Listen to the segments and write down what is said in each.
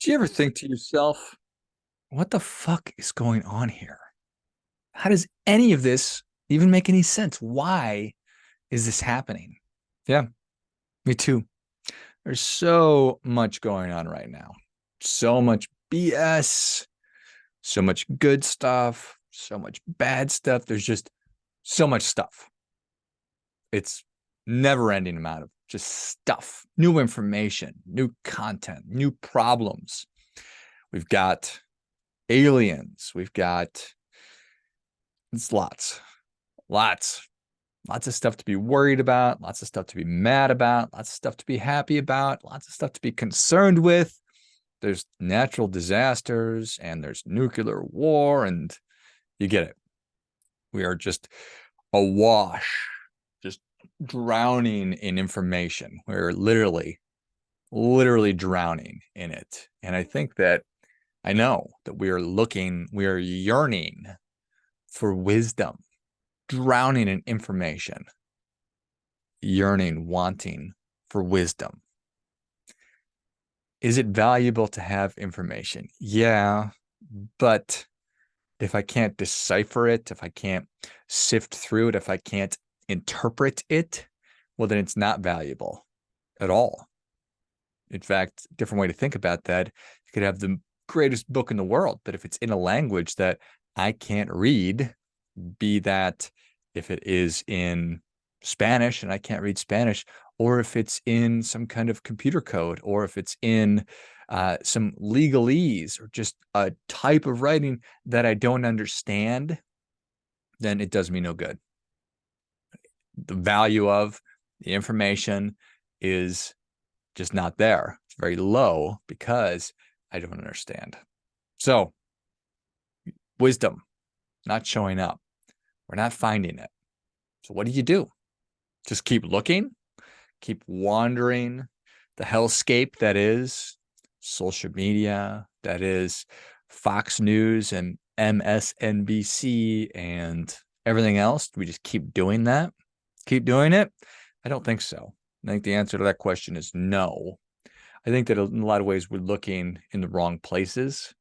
Do you ever think to yourself, what the fuck is going on here? How does any of this even make any sense? Why is this happening? Yeah, me too. There's so much going on right now. So much BS, so much good stuff, so much bad stuff. There's just so much stuff. It's never ending amount of just stuff, new information, new content, new problems. We've got aliens. We've got it's lots, lots of stuff to be worried about, lots of stuff to be mad about, lots of stuff to be happy about, lots of stuff to be concerned with. There's natural disasters and there's nuclear war, and you get it. We are just awash, just drowning in information. We're literally drowning in it. And I know that we are yearning for wisdom, drowning in information, yearning, wanting for wisdom. Is it valuable to have information? Yeah, but if I can't decipher it, if I can't sift through it, if I can't interpret it, well, then it's not valuable at all. In fact, a different way to think about that, you could have the greatest book in the world, but if it's in a language that I can't read, be that if it is in Spanish and I can't read Spanish, or if it's in some kind of computer code, or if it's in some legalese or just a type of writing that I don't understand, then it does me no good. The value of the information is just not there. It's very low because I don't understand. So, wisdom not showing up. We're not finding it. So, what do? Just keep looking, keep wandering the hellscape that is social media, that is Fox News and MSNBC and everything else. Do we just keep doing that? Keep doing it? I don't think so. I think the answer to that question is no. I think that in a lot of ways we're looking in the wrong places.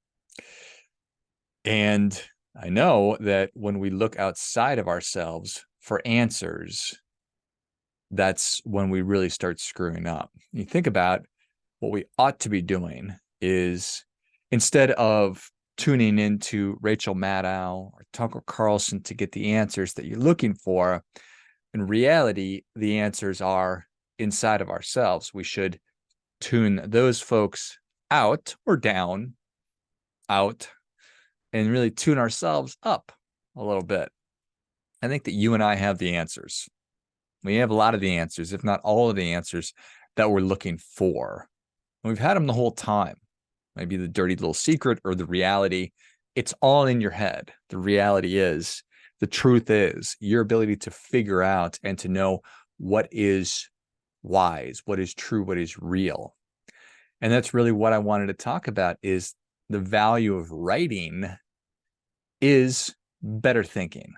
And I know that when we look outside of ourselves for answers, that's when we really start screwing up. You think about what we ought to be doing is instead of tuning into Rachel Maddow or Tucker Carlson to get the answers that you're looking for, in reality, the answers are inside of ourselves. We should tune those folks out or down, out, and really tune ourselves up a little bit. I think that you and I have the answers. We have a lot of the answers, if not all of the answers that we're looking for. And we've had them the whole time. Maybe the dirty little secret or the reality. It's all in your head. The reality is, the truth is, your ability to figure out and to know what is wise, what is true, what is real. And that's really what I wanted to talk about is the value of writing is better thinking.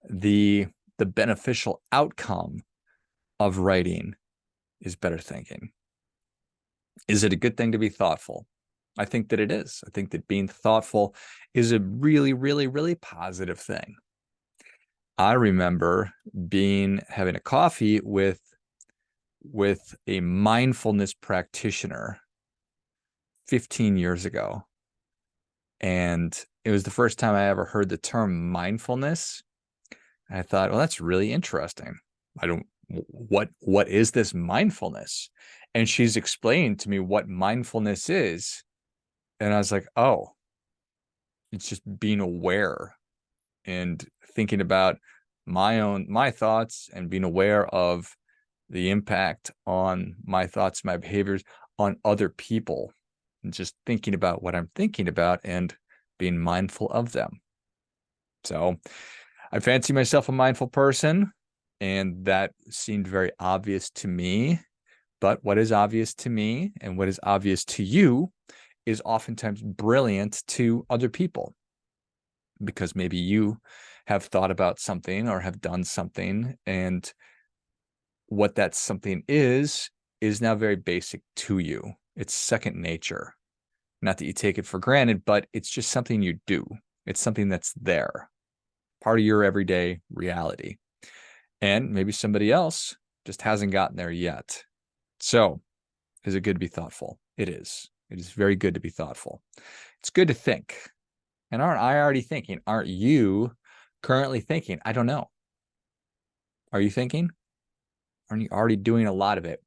The beneficial outcome of writing is better thinking. Is it a good thing to be thoughtful? I think that it is. I think that being thoughtful is a really positive thing. I remember having a coffee with a mindfulness practitioner 15 years ago. And it was the first time I ever heard the term mindfulness. And I thought, well, that's really interesting. What is this mindfulness? And she's explained to me what mindfulness is. And I was like, oh, it's just being aware and thinking about my thoughts and being aware of the impact on my thoughts, my behaviors on other people, and just thinking about what I'm thinking about and being mindful of them. So I fancy myself a mindful person, and that seemed very obvious to me. But what is obvious to me and what is obvious to you is oftentimes brilliant to other people, because maybe you have thought about something or have done something, and what that something is now very basic to you. It's second nature. Not that you take it for granted, but it's just something you do. It's something that's there, part of your everyday reality. And maybe somebody else just hasn't gotten there yet. So, is it good to be thoughtful? It is. It is very good to be thoughtful. It's good to think. And aren't I already thinking? Aren't you currently thinking? I don't know. Are you thinking? Aren't you already doing a lot of it?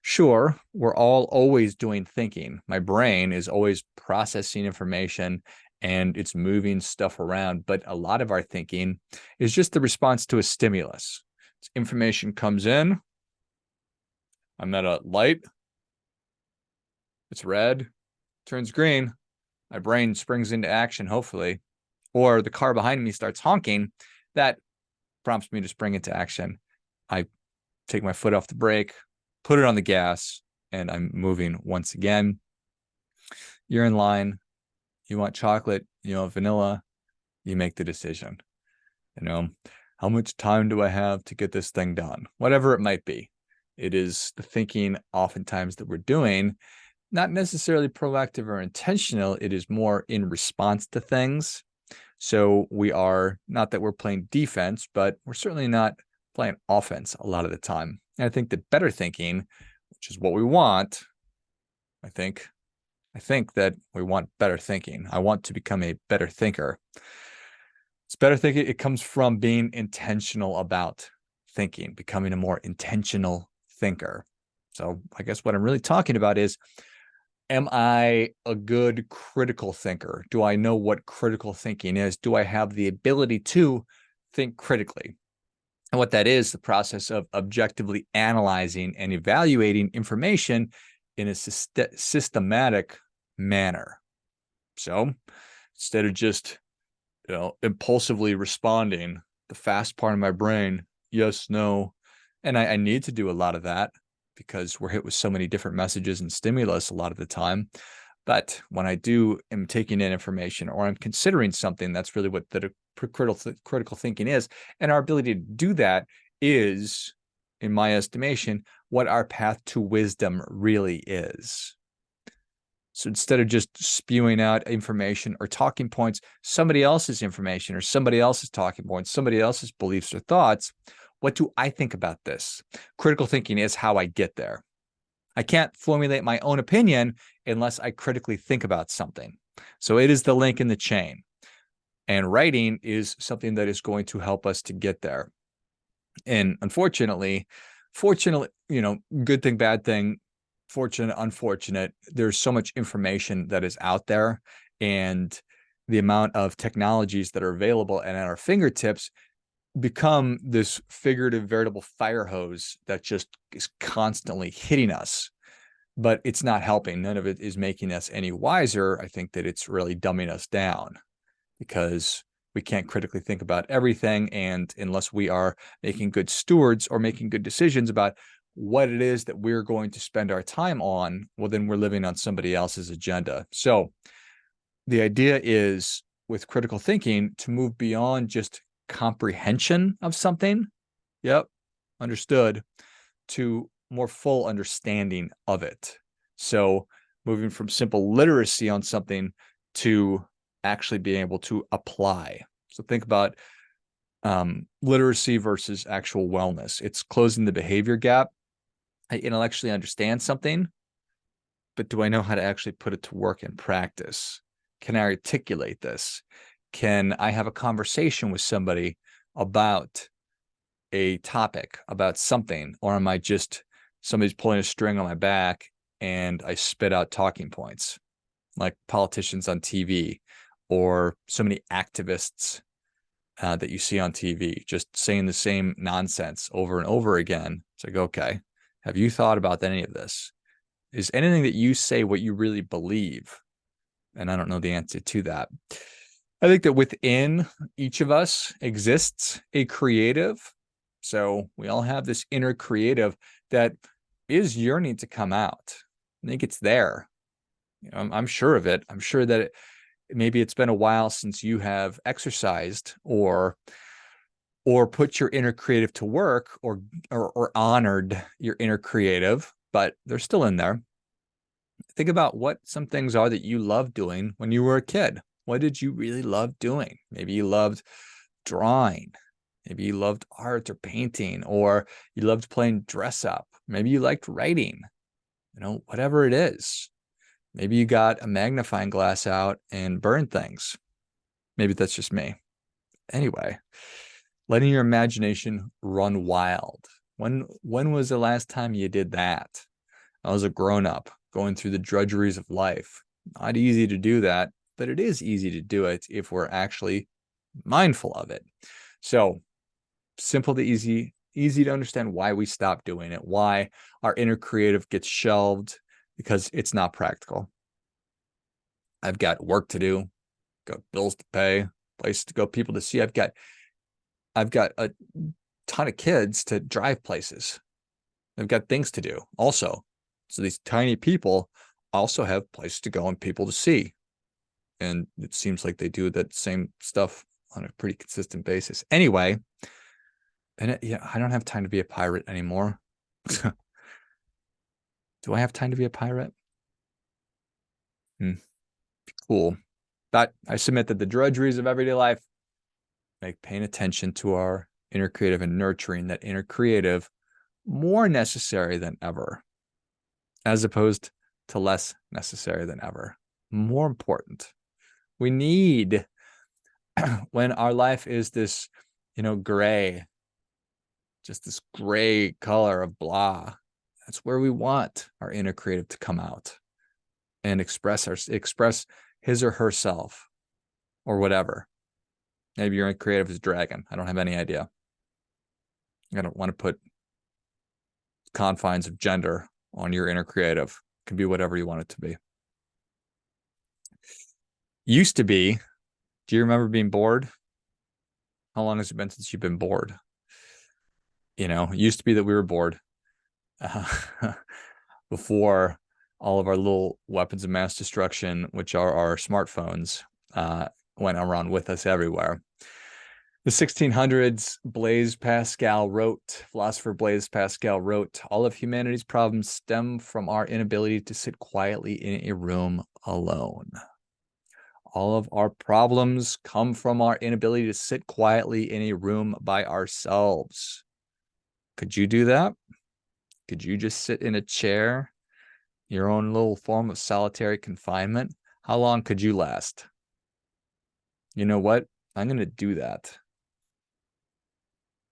Sure, we're all always doing thinking. My brain is always processing information and it's moving stuff around. But a lot of our thinking is just the response to a stimulus. Information comes in. I'm at a light. It's red, turns green. My brain springs into action, hopefully. Or the car behind me starts honking. That prompts me to spring into action. I take my foot off the brake, put it on the gas, and I'm moving once again. You're in line. You want chocolate, you want vanilla, you make the decision. How much time do I have to get this thing done? Whatever it might be. It is the thinking oftentimes that we're doing, not necessarily proactive or intentional. It is more in response to things. So we are, not that we're playing defense, but we're certainly not playing offense a lot of the time. And I think that better thinking, which is what we want, I think that we want better thinking. I want to become a better thinker. It's better thinking. It comes from being intentional about thinking, becoming a more intentional thinker. So I guess what I'm really talking about is, am I a good critical thinker? Do I know what critical thinking is? Do I have the ability to think critically? And what that is, the process of objectively analyzing and evaluating information in a systematic manner. So instead of just, impulsively responding, the fast part of my brain, yes, no. And I need to do a lot of that because we're hit with so many different messages and stimulus a lot of the time. But when I am taking in information or I'm considering something, that's really what the critical thinking is. And our ability to do that is, in my estimation, what our path to wisdom really is. So instead of just spewing out information or talking points, somebody else's information or somebody else's talking points, somebody else's beliefs or thoughts, what do I think about this? Critical thinking is how I get there. I can't formulate my own opinion unless I critically think about something. So it is the link in the chain. And writing is something that is going to help us to get there. And unfortunately, good thing, bad thing, fortunate, unfortunate, there's so much information that is out there, and the amount of technologies that are available and at our fingertips become this figurative, veritable fire hose that just is constantly hitting us. But it's not helping. None of it is making us any wiser. I think that it's really dumbing us down because we can't critically think about everything. And unless we are making good stewards or making good decisions about what it is that we're going to spend our time on, well, then we're living on somebody else's agenda. So the idea is, with critical thinking, to move beyond just comprehension of something. Yep, understood. To more full understanding of it. So moving from simple literacy on something to actually being able to apply. So think about literacy versus actual wellness. It's closing the behavior gap. I intellectually understand something, but do I know how to actually put it to work in practice? Can I articulate this? Can I have a conversation with somebody about a topic, about something? Or am I just somebody's pulling a string on my back and I spit out talking points like politicians on TV or so many activists that you see on TV, just saying the same nonsense over and over again? It's like, okay, have you thought about any of this? Is anything that you say what you really believe? And I don't know the answer to that. I think that within each of us exists a creative. So we all have this inner creative that is yearning to come out. I think it's there. I'm sure of it. I'm sure that maybe it's been a while since you have exercised or put your inner creative to work or honored your inner creative, but they're still in there. Think about what some things are that you loved doing when you were a kid. What did you really love doing? Maybe you loved drawing. Maybe you loved art or painting, or you loved playing dress up. Maybe you liked writing, whatever it is. Maybe you got a magnifying glass out and burned things. Maybe that's just me. Anyway, letting your imagination run wild. When was the last time you did that? I was a grown-up going through the drudgeries of life. Not easy to do that, but it is easy to do it if we're actually mindful of it. So simple to easy to understand why we stop doing it, why our inner creative gets shelved, because it's not practical. I've got work to do, got bills to pay, places to go, people to see. I've got a ton of kids to drive places. I've got things to do also. So these tiny people also have places to go and people to see. And it seems like they do that same stuff on a pretty consistent basis. Anyway, and I don't have time to be a pirate anymore. Do I have time to be a pirate? Cool. But I submit that the drudgeries of everyday life make paying attention to our inner creative and nurturing that inner creative more necessary than ever, as opposed to less necessary than ever. More important. We need, when our life is this, gray, just this gray color of blah, that's where we want our inner creative to come out and express his or herself or whatever. Maybe your inner creative is dragon. I don't have any idea. I don't want to put confines of gender on your inner creative. It can be whatever you want it to be. Used to be, do you remember being bored? How long has it been since you've been bored? It used to be that we were bored before all of our little weapons of mass destruction, which are our smartphones, went around with us everywhere. The 1600s, philosopher Blaise Pascal wrote, all of humanity's problems stem from our inability to sit quietly in a room alone. All of our problems come from our inability to sit quietly in a room by ourselves. Could you do that? Could you just sit in a chair, your own little form of solitary confinement? How long could you last? You know what? I'm going to do that.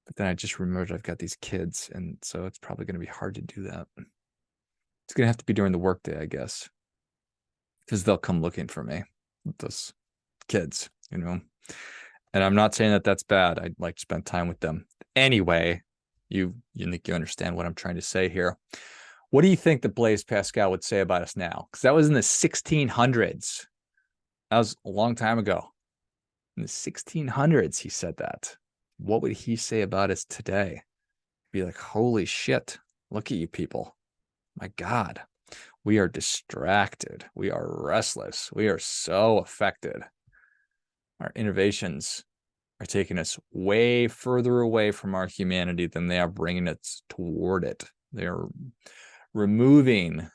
But then I just remembered I've got these kids, and so it's probably going to be hard to do that. It's going to have to be during the workday, I guess, because they'll come looking for me, those kids, And I'm not saying that that's bad. I'd like to spend time with them. Anyway, you think you understand what I'm trying to say here. What do you think that Blaise Pascal would say about us now? Because that was in the 1600s. That was a long time ago. In the 1600s, he said that. What would he say about us today? Be like, holy shit, look at you people. My God, we are distracted. We are restless. We are so affected. Our innovations are taking us way further away from our humanity than they are bringing us toward it. They are removing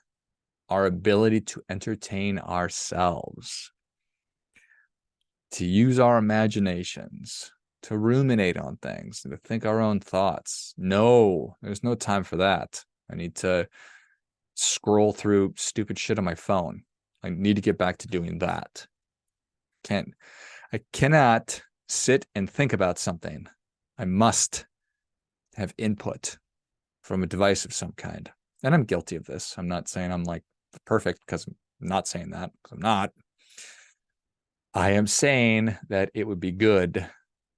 our ability to entertain ourselves, to use our imaginations, to ruminate on things, and to think our own thoughts. No, there's no time for that. I need to scroll through stupid shit on my phone. I need to get back to doing that. I cannot sit and think about something. I must have input from a device of some kind. And I'm guilty of this. I'm not saying I'm like perfect, because I'm not saying that, because I'm not. I am saying that it would be good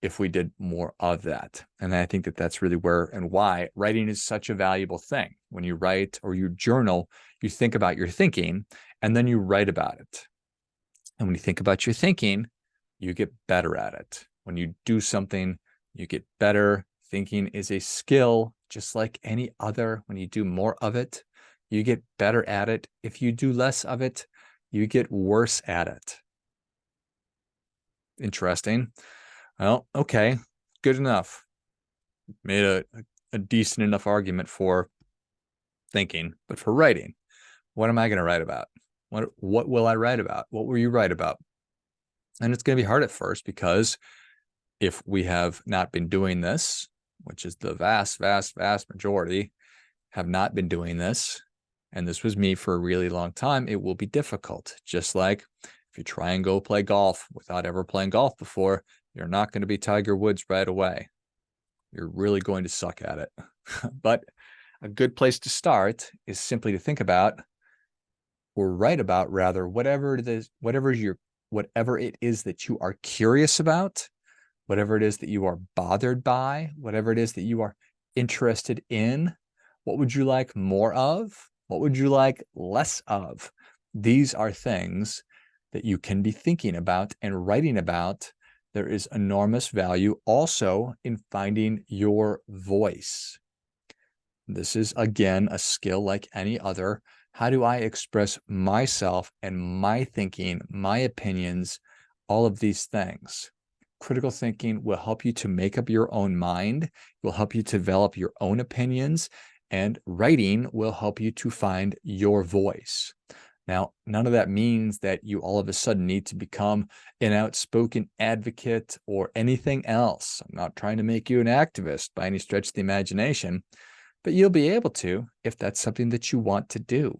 if we did more of that. And I think that that's really where and why writing is such a valuable thing. When you write or you journal, you think about your thinking and then you write about it. And when you think about your thinking, you get better at it. When you do something, you get better. Thinking is a skill just like any other. When you do more of it, you get better at it. If you do less of it, you get worse at it. Interesting. Well, okay, good enough. Made a decent enough argument for thinking, but for writing, What am I going to write about? What will I write about? What will you write about? And it's going to be hard at first, because if we have not been doing this, which is the vast, vast, vast majority, have not been doing this, and this was me for a really long time, it will be difficult. Just like if you try and go play golf without ever playing golf before, you're not going to be Tiger Woods right away. You're really going to suck at it. But a good place to start is simply to think about, or write about rather, whatever it is that you are curious about, whatever it is that you are bothered by, whatever it is that you are interested in. What would you like more of? What would you like less of? These are things that you can be thinking about and writing about. There is enormous value also in finding your voice. This is, again, a skill like any other. How do I express myself and my thinking, my opinions, all of these things? Critical thinking will help you to make up your own mind, will help you to develop your own opinions, and writing will help you to find your voice. Now, none of that means that you all of a sudden need to become an outspoken advocate or anything else. I'm not trying to make you an activist by any stretch of the imagination, but you'll be able to if that's something that you want to do.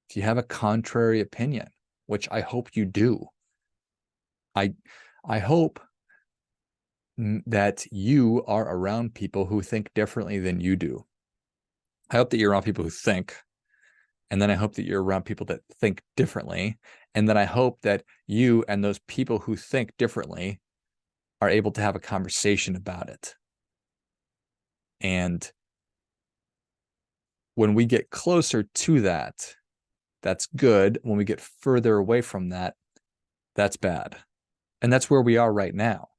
If you have a contrary opinion, which I hope you do, I hope that you are around people who think differently than you do. I hope that you're around people who think, and then I hope that you're around people that think differently, and then I hope that you and those people who think differently are able to have a conversation about it. And when we get closer to that, that's good. When we get further away from that, that's bad. And that's where we are right now,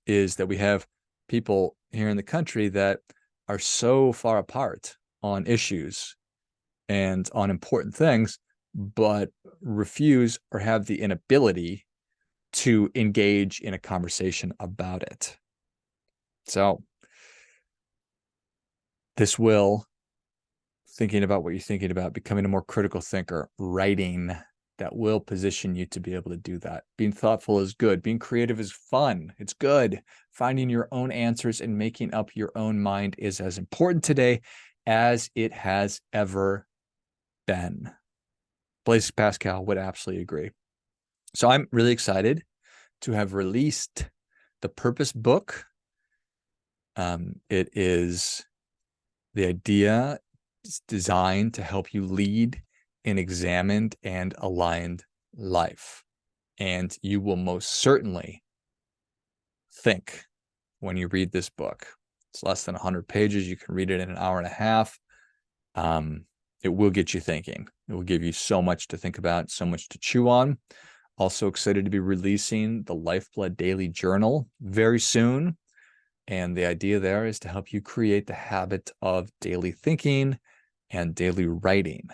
is that we have people here in the country that are so far apart on issues and on important things, but refuse or have the inability to engage in a conversation about it. So this will, thinking about what you're thinking about, becoming a more critical thinker, writing, that will position you to be able to do that. Being thoughtful is good. Being creative is fun. It's good. Finding your own answers and making up your own mind is as important today as it has ever been. Blaise Pascal would absolutely agree. So I'm really excited to have released the Purpose book. It is, the idea is designed to help you lead an examined and aligned life. And you will most certainly think when you read this book. It's less than 100 pages. You can read it in an hour and a half. It will get you thinking. It will give you so much to think about, so much to chew on. Also excited to be releasing the Lifeblood Daily Journal very soon. And the idea there is to help you create the habit of daily thinking and daily writing.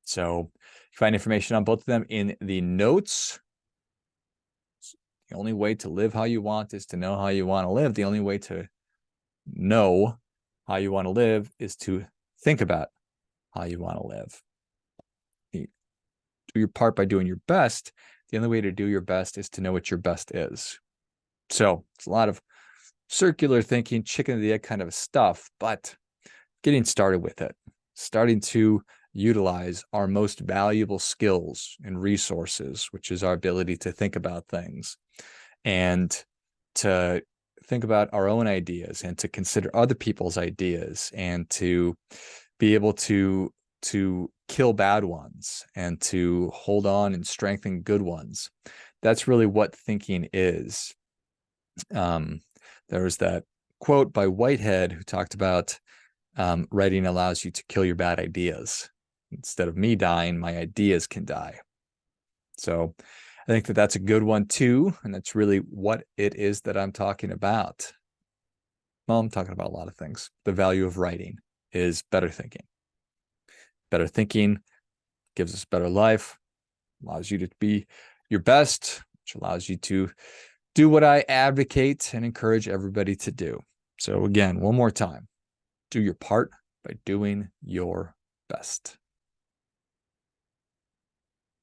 So you find information on both of them in the notes. The only way to live how you want is to know how you want to live. The only way to know how you want to live is to think about how you want to live. You do your part by doing your best. The only way to do your best is to know what your best is. So it's a lot of circular thinking, chicken and the egg kind of stuff, but getting started with it, starting to utilize our most valuable skills and resources, which is our ability to think about things and to think about our own ideas and to consider other people's ideas and to be able to kill bad ones and to hold on and strengthen good ones. That's really what thinking is. There was that quote by Whitehead who talked about writing allows you to kill your bad ideas. Instead of me dying, my ideas can die. So I think that that's a good one too. And that's really what it is that I'm talking about. Well, I'm talking about a lot of things. The value of writing is better thinking. Better thinking gives us a better life, allows you to be your best, which allows you to do what I advocate and encourage everybody to do. So again, one more time, do your part by doing your best.